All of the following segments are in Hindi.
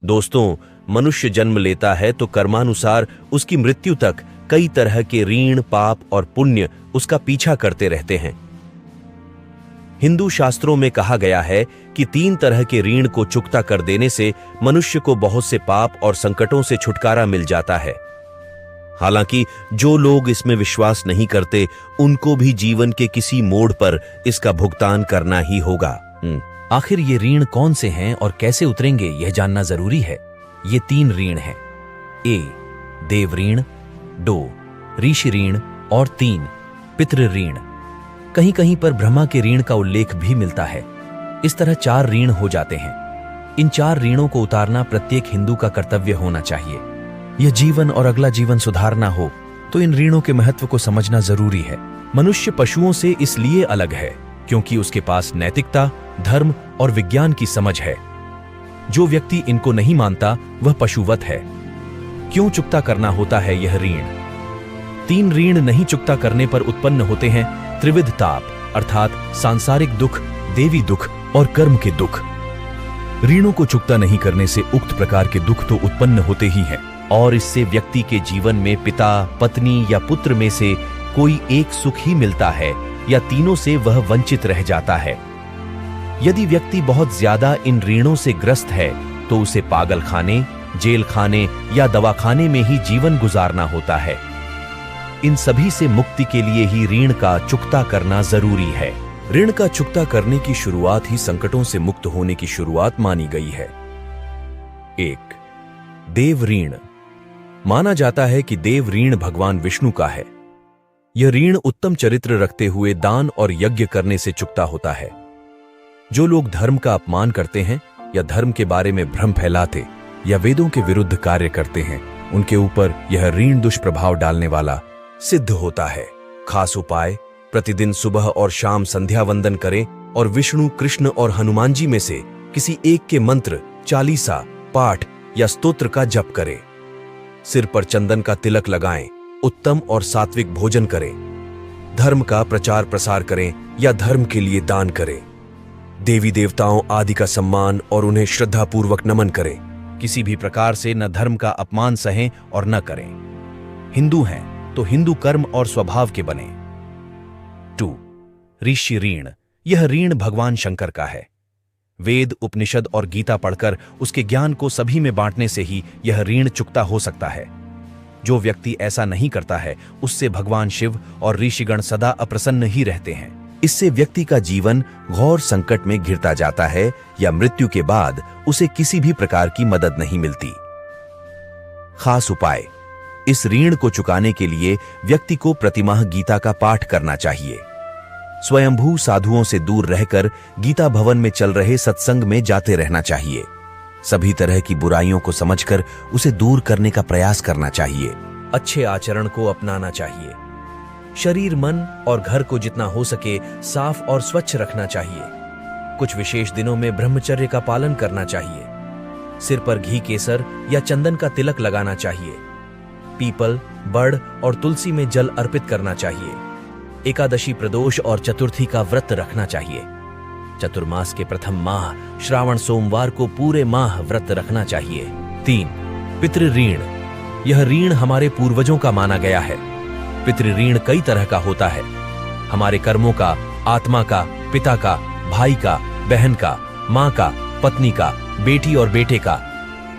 दोस्तों, मनुष्य जन्म लेता है तो कर्मानुसार उसकी मृत्यु तक कई तरह के ऋण, पाप और पुण्य उसका पीछा करते रहते हैं। हिंदू शास्त्रों में कहा गया है कि 3 तरह के ऋण को चुकता कर देने से मनुष्य को बहुत से पाप और संकटों से छुटकारा मिल जाता है। हालांकि जो लोग इसमें विश्वास नहीं करते, उनको भी जीवन के किसी मोड़ पर इसका भुगतान करना ही होगा। आखिर ये ऋण कौन से हैं और कैसे उतरेंगे, यह जानना जरूरी है। ये 3 ऋण हैं। ए, देव ऋण, 2, ऋषि ऋण और 3, पितृ ऋण। कहीं कहीं पर ब्रह्मा के ऋण का उल्लेख भी मिलता है। इस तरह 4 ऋण हो जाते हैं। इन 4 ऋणों को उतारना प्रत्येक हिंदू का कर्तव्य होना चाहिए। यह जीवन और अगला जीवन सुधारना हो तो इन ऋणों के महत्व को समझना जरूरी है। मनुष्य पशुओं से इसलिए अलग है क्योंकि उसके पास नैतिकता, धर्म और विज्ञान की समझ है। जो व्यक्ति इनको नहीं मानता वह पशुवत है। क्यों चुकता करना होता है यह ऋण? 3 ऋण नहीं चुकता करने पर उत्पन्न होते हैं त्रिविध ताप, अर्थात सांसारिक दुख, देवी दुख और कर्म के दुख। ऋणों को चुकता नहीं करने से उक्त प्रकार के दुख तो उत्पन्न होते ही हैं और इससे व्यक्ति के जीवन में पिता, पत्नी या पुत्र में से कोई एक सुख ही मिलता है या तीनों से वह वंचित रह जाता है। यदि व्यक्ति बहुत ज्यादा इन ऋणों से ग्रस्त है तो उसे पागल खाने, जेल खाने या दवाखाने में ही जीवन गुजारना होता है। इन सभी से मुक्ति के लिए ही ऋण का चुकता करना जरूरी है। ऋण का चुकता करने की शुरुआत ही संकटों से मुक्त होने की शुरुआत मानी गई है। 1, देव ऋण। माना जाता है कि देव ऋण भगवान विष्णु का है। यह ऋण उत्तम चरित्र रखते हुए दान और यज्ञ करने से चुकता होता है। जो लोग धर्म का अपमान करते हैं या धर्म के बारे में भ्रम फैलाते या वेदों के विरुद्ध कार्य करते हैं, उनके ऊपर यह ऋण दुष्प्रभाव डालने वाला सिद्ध होता है। खास उपाय: प्रतिदिन सुबह और शाम संध्या वंदन करें और विष्णु, कृष्ण और हनुमान जी में से किसी एक के मंत्र, चालीसा, पाठ या स्तोत्र का जप करें। सिर पर चंदन का तिलक लगाएं, उत्तम और सात्विक भोजन करें, धर्म का प्रचार प्रसार करें या धर्म के लिए दान करें। देवी देवताओं आदि का सम्मान और उन्हें श्रद्धापूर्वक नमन करें। किसी भी प्रकार से न धर्म का अपमान सहें और न करें। हिंदू हैं तो हिंदू कर्म और स्वभाव के बने। 2, ऋषि ऋण। यह ऋण भगवान शंकर का है। वेद, उपनिषद और गीता पढ़कर उसके ज्ञान को सभी में बांटने से ही यह ऋण चुकता हो सकता है। जो व्यक्ति ऐसा नहीं करता है उससे भगवान शिव और ऋषिगण सदा अप्रसन्न ही रहते हैं। इससे व्यक्ति का जीवन घोर संकट में घिरता जाता है या मृत्यु के बाद उसे किसी भी प्रकार की मदद नहीं मिलती। खास उपाय: इस ऋण को चुकाने के लिए व्यक्ति को प्रतिमाह गीता का पाठ करना चाहिए। स्वयंभू साधुओं से दूर रहकर गीता भवन में चल रहे सत्संग में जाते रहना चाहिए। सभी तरह की बुराइयों को समझकर उसे दूर करने का प्रयास करना चाहिए। अच्छे आचरण को अपनाना चाहिए। शरीर, मन और घर को जितना हो सके साफ और स्वच्छ रखना चाहिए। कुछ विशेष दिनों में ब्रह्मचर्य का पालन करना चाहिए। सिर पर घी, केसर या चंदन का तिलक लगाना चाहिए। पीपल, बड़ और तुलसी में जल अर्पित करना चाहिए। एकादशी, प्रदोष और चतुर्थी का व्रत रखना चाहिए। चतुर्मास के प्रथम माह श्रावण सोमवार को पूरे माह व्रत रखना चाहिए। 3, पितृ ऋण। यह ऋण हमारे पूर्वजों का माना गया है। पितृ ऋण कई तरह का होता है। हमारे कर्मों का, आत्मा का, पिता का, भाई का, बहन का, माँ का, पत्नी का, बेटी और बेटे का।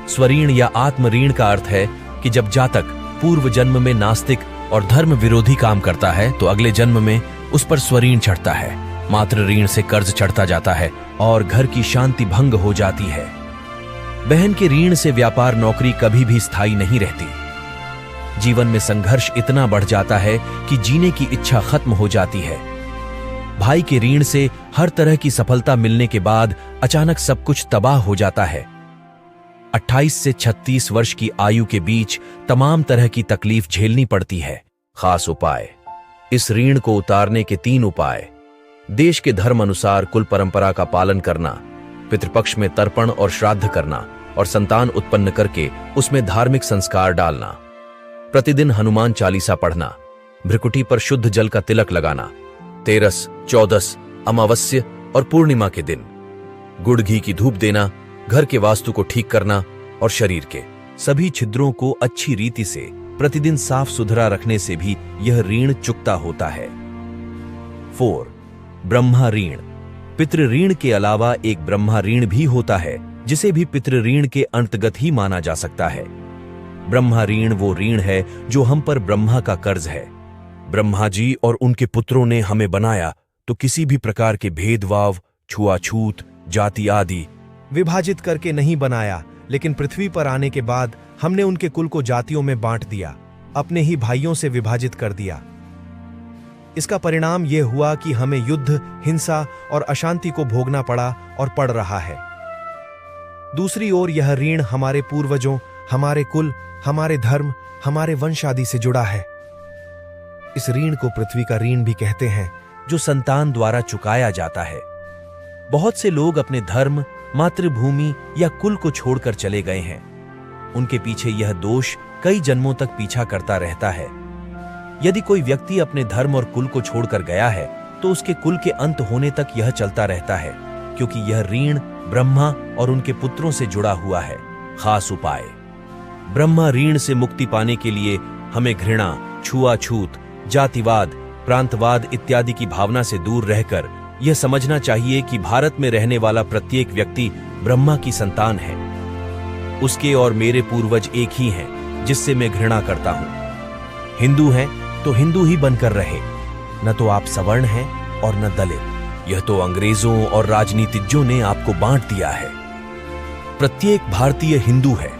स्वऋण या आत्म ऋण का अर्थ है कि जब जातक पूर्व जन्म में नास्तिक और धर्म विरोधी काम करता है तो अगले जन्म में उस पर स्वऋण चढ़ता है। मातृ ऋण से कर्ज चढ़ता जाता है और घर की शांति भंग हो जाती है। बहन के ऋण से व्यापार, नौकरी कभी भी स्थायी नहीं रहती। जीवन में संघर्ष इतना बढ़ जाता है कि जीने की इच्छा खत्म हो जाती है। भाई के ऋण से हर तरह की सफलता मिलने के बाद अचानक सब कुछ तबाह हो जाता है। 28 से 36 वर्ष की आयु के बीच तमाम तरह की तकलीफ झेलनी पड़ती है। खास उपाय: इस ऋण को उतारने के 3 उपाय: देश के धर्म अनुसार कुल परंपरा का पालन करना, पितृपक्ष में तर्पण और श्राद्ध करना और संतान उत्पन्न करके उसमें धार्मिक संस्कार डालना, प्रतिदिन हनुमान चालीसा पढ़ना, भ्रिकुटी पर शुद्ध जल का तिलक लगाना, तेरस, चौदस, अमावस्या और पूर्णिमा के दिन गुड़ घी की धूप देना, घर के वास्तु को ठीक करना, और शरीर के सभी छिद्रों को अच्छी रीति से प्रतिदिन साफ सुथरा रखने से भी यह ऋण चुकता होता है। 4. ब्रह्मा ऋण। पितृ ऋण के अलावा एक ब्रह्मा ऋण भी होता है, जिसे भी पितृ ऋण के अंतर्गत ही माना जा सकता है। ब्रह्मा ऋण वो ऋण है जो हम पर ब्रह्मा का कर्ज है। ब्रह्मा जी और उनके पुत्रों ने हमें बनाया तो किसी भी प्रकार के भेदभाव, छुआछूत, जाति आदि विभाजित करके नहीं बनाया, लेकिन पृथ्वी पर आने के बाद हमने उनके कुल को जातियों में बांट दिया, अपने ही भाइयों से विभाजित कर दिया। इसका परिणाम यह हुआ कि हमें युद्ध, हिंसा और अशांति को भोगना पड़ा और पड़ रहा है। दूसरी ओर यह ऋण हमारे पूर्वजों, हमारे कुल, हमारे धर्म, हमारे वंश आदि से जुड़ा है। इस ऋण को पृथ्वी का ऋण भी कहते हैं, जो संतान द्वारा चुकाया जाता है। बहुत से लोग अपने धर्म, मातृभूमि या कुल को छोड़कर चले गए हैं। उनके पीछे यह दोष कई जन्मों तक पीछा करता रहता है। यदि कोई व्यक्ति अपने धर्म और कुल को छोड़कर गया है तो उसके कुल के अंत होने तक यह चलता रहता है, क्योंकि यह ऋण ब्रह्मा और उनके पुत्रों से जुड़ा हुआ है। खास उपाय। ब्रह्मा ऋण से मुक्ति पाने के लिए हमें घृणा, छुआछूत, जातिवाद, प्रांतवाद इत्यादि की भावना से दूर रहकर यह समझना चाहिए कि भारत में रहने वाला प्रत्येक व्यक्ति ब्रह्मा की संतान है। उसके और मेरे पूर्वज एक ही हैं, जिससे मैं घृणा करता हूं। हिंदू हैं तो हिंदू ही बनकर रहे, न तो आप सवर्ण हैं और न दलित। यह तो अंग्रेजों और राजनीतिज्ञों ने आपको बांट दिया है। प्रत्येक भारतीय हिंदू है।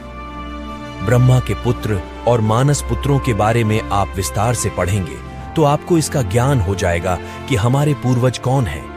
ब्रह्मा के पुत्र और मानस पुत्रों के बारे में आप विस्तार से पढ़ेंगे तो आपको इसका ज्ञान हो जाएगा कि हमारे पूर्वज कौन हैं।